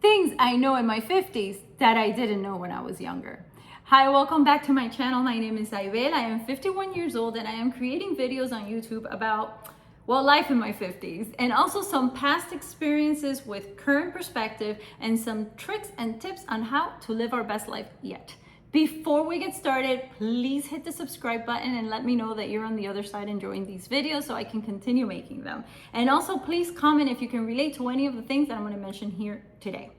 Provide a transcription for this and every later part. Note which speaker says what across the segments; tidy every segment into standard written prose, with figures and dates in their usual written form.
Speaker 1: Things I know in my 50s that I didn't know when I was younger. Hi, welcome back to my channel. My name is Aibel. I am 51 years old and I am creating videos on YouTube about, well, life in my 50s and also some past experiences with current perspective and some tricks and tips on how to live our best life yet. Before we get started, please hit the subscribe button and let me know that you're on the other side enjoying these videos so I can continue making them. And also please comment if you can relate to any of the things that I'm going to mention here today.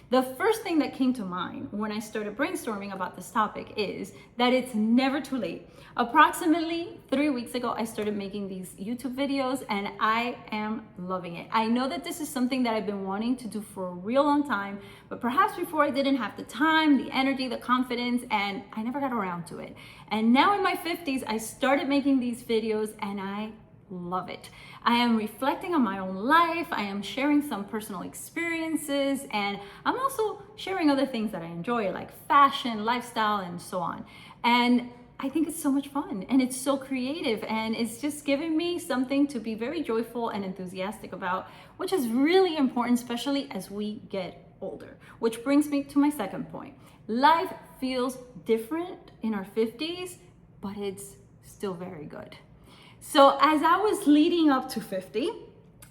Speaker 1: The first thing that came to mind when I started brainstorming about this topic is that it's never too late. Approximately 3 weeks ago, I started making these YouTube videos and I am loving it. I know that this is something that I've been wanting to do for a real long time, but perhaps before I didn't have the time, the energy, the confidence, and I never got around to it. And now in my 50s, I started making these videos and I love it. I am reflecting on my own life. I am sharing some personal experiences, and I'm also sharing other things that I enjoy, like fashion, lifestyle, and so on. And I think it's so much fun and it's so creative and it's just giving me something to be very joyful and enthusiastic about, which is really important, especially as we get older. Which brings me to my second point. Life feels different in our 50s, but it's still very good. So as I was leading up to 50,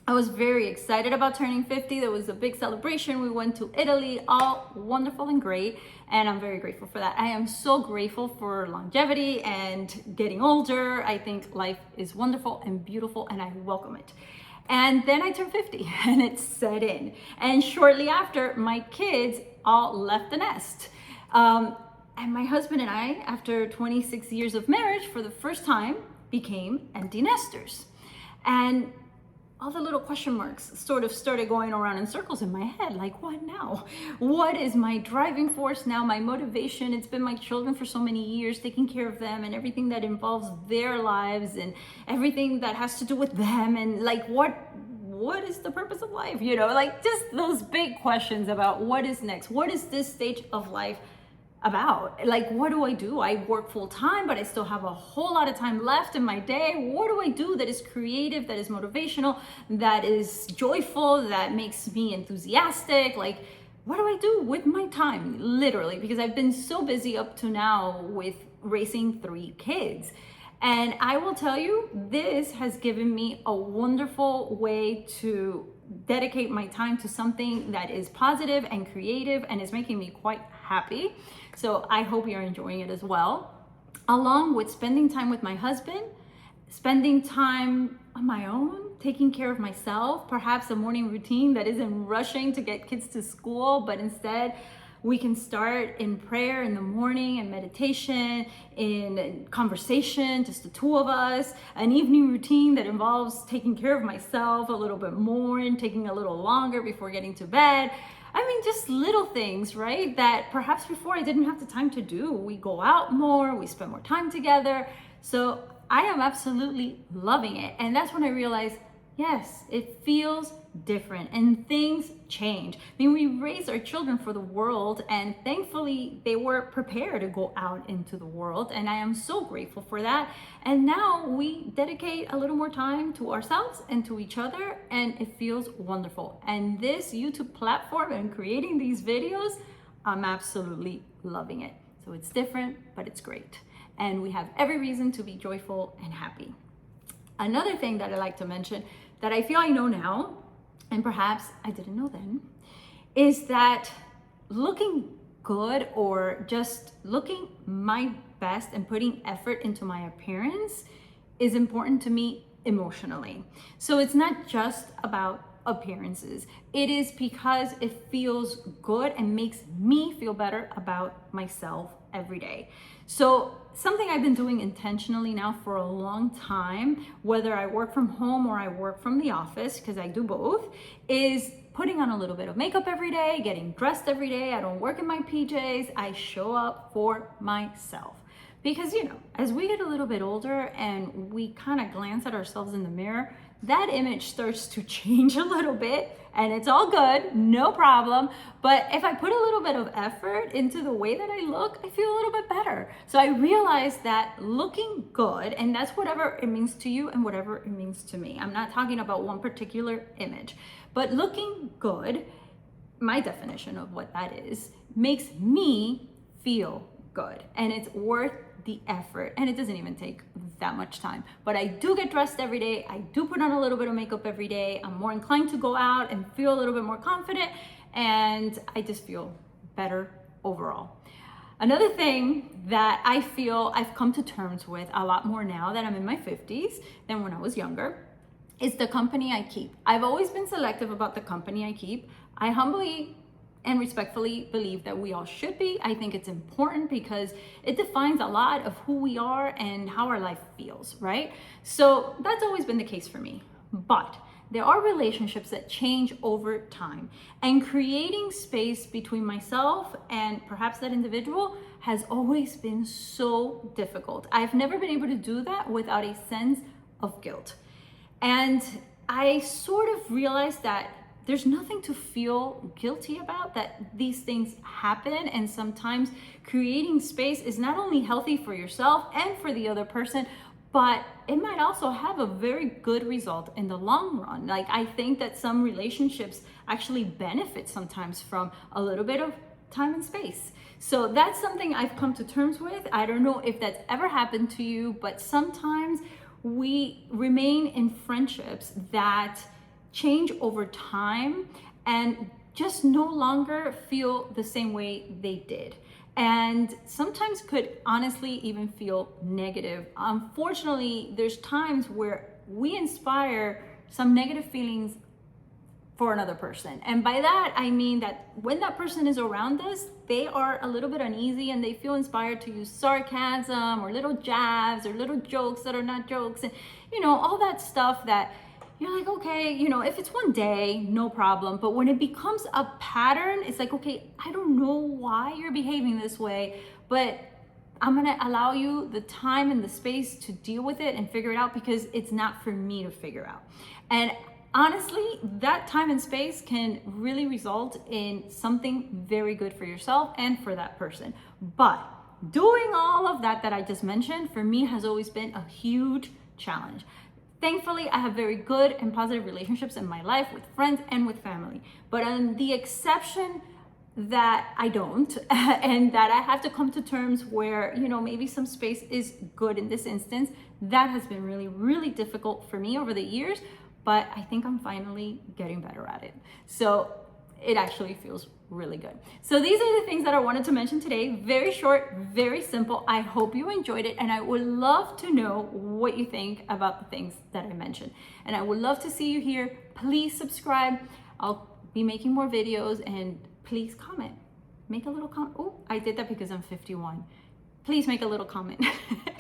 Speaker 1: I was very excited about turning 50. There was a big celebration. We went to Italy, all wonderful and great. And I'm very grateful for that. I am so grateful for longevity and getting older. I think life is wonderful and beautiful and I welcome it. And then I turned 50 and it set in. And shortly after, my kids all left the nest. And my husband and I, after 26 years of marriage, for the first time, became empty nesters. And all the little question marks sort of started going around in circles in my head, like, what now? What is my driving force now, my motivation? It's been my children for so many years, taking care of them and everything that involves their lives and everything that has to do with them. And like, what is the purpose of life? You know, like just those big questions about what is next? What is this stage of life about? Like, what do? I work full time, but I still have a whole lot of time left in my day. What do I do that is creative, that is motivational, that is joyful, that makes me enthusiastic? Like, what do I do with my time? Literally, because I've been so busy up to now with raising 3 kids. And I will tell you, this has given me a wonderful way to dedicate my time to something that is positive and creative and is making me quite happy. So I hope you're enjoying it as well. Along with spending time with my husband, spending time on my own, taking care of myself, perhaps a morning routine that isn't rushing to get kids to school, but instead we can start in prayer in the morning and meditation, in conversation, just the 2 of us, an evening routine that involves taking care of myself a little bit more and taking a little longer before getting to bed. I mean, just little things, right? That perhaps before I didn't have the time to do. We go out more, we spend more time together. So I am absolutely loving it. And that's when I realized, yes, it feels different and things change. I mean, we raise our children for the world and thankfully they were prepared to go out into the world. And I am so grateful for that. And now we dedicate a little more time to ourselves and to each other and it feels wonderful. And this YouTube platform and creating these videos, I'm absolutely loving it. So it's different, but it's great. And we have every reason to be joyful and happy. Another thing that I like to mention that I feel I know now, and perhaps I didn't know then, is that looking good or just looking my best and putting effort into my appearance is important to me emotionally. So it's not just about appearances. It is because it feels good and makes me feel better about myself every day. So something I've been doing intentionally now for a long time, whether I work from home or I work from the office, because I do both, is putting on a little bit of makeup every day, getting dressed every day. I don't work in my PJs. I show up for myself. Because, you know, as we get a little bit older and we kind of glance at ourselves in the mirror, that image starts to change a little bit and it's all good, no problem. But if I put a little bit of effort into the way that I look, I feel a little bit better. So I realized that looking good, and that's whatever it means to you and whatever it means to me. I'm not talking about one particular image, but looking good my definition of what that is, makes me feel good, and it's worth the effort, and it doesn't even take that much time. But I do get dressed every day. I do put on a little bit of makeup every day. I'm more inclined to go out and feel a little bit more confident, and I just feel better overall. Another thing that I feel I've come to terms with a lot more now that I'm in my 50s than when I was younger is the company I keep. I've always been selective about the company I keep. I humbly and respectfully believe that we all should be. I think it's important because it defines a lot of who we are and how our life feels, right? So that's always been the case for me. But there are relationships that change over time, and creating space between myself and perhaps that individual has always been so difficult. I've never been able to do that without a sense of guilt. And I sort of realized that there's nothing to feel guilty about, that these things happen, and sometimes creating space is not only healthy for yourself and for the other person, but it might also have a very good result in the long run. Like, I think that some relationships actually benefit sometimes from a little bit of time and space. So that's something I've come to terms with. I don't know if that's ever happened to you, but sometimes we remain in friendships that change over time and just no longer feel the same way they did, and sometimes could honestly even feel negative. Unfortunately, there's times where we inspire some negative feelings for another person, and by that I mean that when that person is around us, they are a little bit uneasy and they feel inspired to use sarcasm or little jabs or little jokes that are not jokes, and all that stuff that you're like, okay, if it's one day, no problem. But when it becomes a pattern, it's like, okay, I don't know why you're behaving this way, but I'm gonna allow you the time and the space to deal with it and figure it out, because it's not for me to figure out. And honestly, that time and space can really result in something very good for yourself and for that person. But doing all of that I just mentioned, for me, has always been a huge challenge. Thankfully, I have very good and positive relationships in my life with friends and with family. But on the exception that I don't, and that I have to come to terms where, maybe some space is good in this instance, that has been really, really difficult for me over the years, but I think I'm finally getting better at it. So it actually feels really good. So these are the things that I wanted to mention today. Very short, very simple. I hope you enjoyed it, and I would love to know what you think about the things that I mentioned. And I would love to see you here. Please subscribe. I'll be making more videos, and please comment. Make a little comment. Oh, I did that because I'm 51. Please make a little comment.